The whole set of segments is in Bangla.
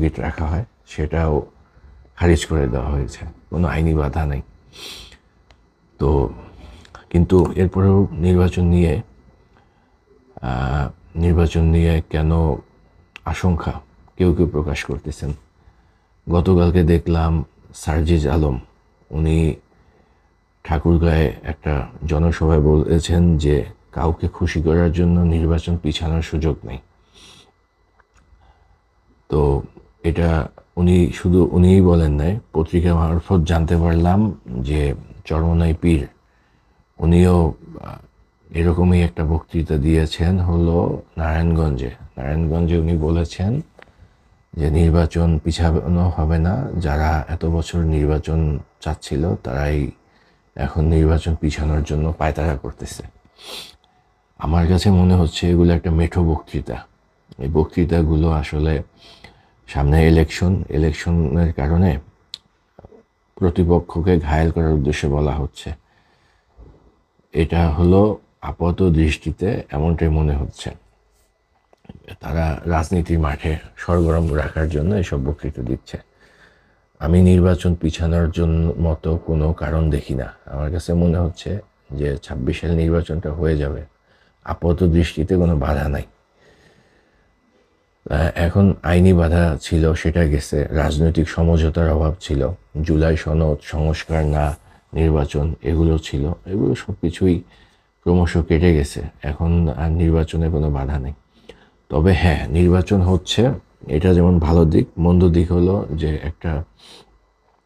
স্থগিত রাখা হয়, সেটাও খারিজ করে দেওয়া হয়েছে, কোনো আইনি বাধা নেই। তো কিন্তু এরপরেও নির্বাচন নিয়ে কেন আশঙ্কা কেউ কেউ প্রকাশ করতেছেন। গতকালকে দেখলাম সার্জিজ আলম, উনি ঠাকুরগাঁয়ে একটা জনসভায় বলেছেন যে কাউকে খুশি করার জন্য নির্বাচন পিছানোর সুযোগ নেই। তো এটা উনিই বলেন নাই, পত্রিকা মারফত জানতে পারলাম যে চরমনাই পীর উনিও এরকমই একটা বক্তৃতা দিয়েছেন হলো নারায়ণগঞ্জে উনি বলেছেন যে নির্বাচন পিছানো হবে না, যারা এত বছর নির্বাচন চাচ্ছিল তারাই এখন নির্বাচন পিছানোর জন্য পায়তারা করতেছে। আমার কাছে মনে হচ্ছে এগুলো একটা মেঠো বক্তৃতা। এই বক্তৃতাগুলো আসলে সামনে ইলেকশনের কারণে প্রতিপক্ষকে ঘায়েল করার উদ্দেশ্যে বলা হচ্ছে। এটা হলো আপাত দৃষ্টিতে এমনটাই মনে হচ্ছে, তারা রাজনীতির মাঠে সরগরম রাখার জন্য এসব বক্তৃতা দিচ্ছে। আমি নির্বাচন পিছানোর জন্য মতো কোনো কারণ দেখি না। আমার কাছে মনে হচ্ছে যে 26 সাল নির্বাচনটা হয়ে যাবে, আপাত দৃষ্টিতে কোনো বাধা নাই। এখন আইনি বাধা ছিল, সেটা গেছে। রাজনৈতিক সমঝোতার অভাব ছিল, জুলাই সনদ, সংস্কার না, নির্বাচন, এগুলো ছিল। এগুলো সব কিছুই ক্রমশ কেটে গেছে। এখন আর নির্বাচনে কোনো বাধা নেই। তবে হ্যাঁ, নির্বাচন হচ্ছে, এটা যেমন ভালো দিক। মন্দ দিক হলো যে একটা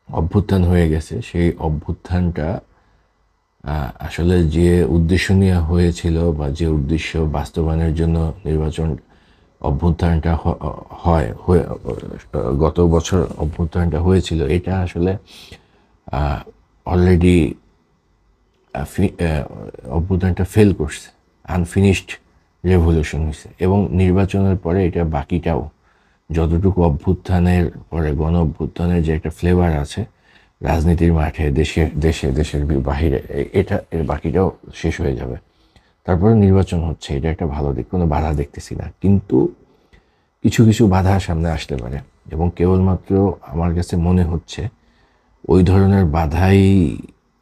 অভ্যুত্থান হয়ে গেছে। সেই অভ্যুত্থানটা আসলে যে উদ্দেশ্য নিয়ে হয়েছিল বা যে উদ্দেশ্য বাস্তবায়নের জন্য অভ্যুত্থানটা গত বছর অভ্যুত্থানটা হয়েছিল, এটা আসলে অলরেডি অভ্যুত্থানটা ফেল করছে, আনফিনিশড রেভলিউশন হয়েছে। এবং নির্বাচনের পরে এটা বাকিটাও যতটুকু অভ্যুত্থানের পরে গণ অভ্যুত্থানের যে একটা ফ্লেভার আছে রাজনীতির মাঠে, দেশের বাহিরে, এর বাকিটাও শেষ হয়ে যাবে। তারপরে নির্বাচন হচ্ছে, এটা একটা ভালো দিক, কোনো বাধা দেখতেছি না। কিন্তু কিছু কিছু বাধা সামনে আসতে পারে, এবং কেবলমাত্র আমার কাছে মনে হচ্ছে ওই ধরনের বাধাই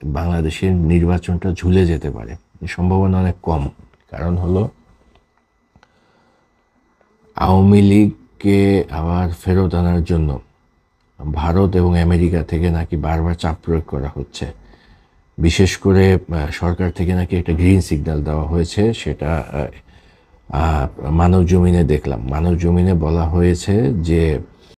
বাংলাদেশের নির্বাচনটা ঝুলে যেতে পারে। সম্ভাবনা অনেক কম। কারণ হলো আওয়ামী লীগকে আবার ফেরত আনার জন্য ভারত এবং আমেরিকা থেকে নাকি বারবার চাপ প্রয়োগ করা হচ্ছে। বিশেষ করে সরকার থেকে নাকি একটা গ্রিন সিগন্যাল দেওয়া হয়েছে, সেটা মানব জমিনে দেখলাম। মানব জমিনে বলা হয়েছে যে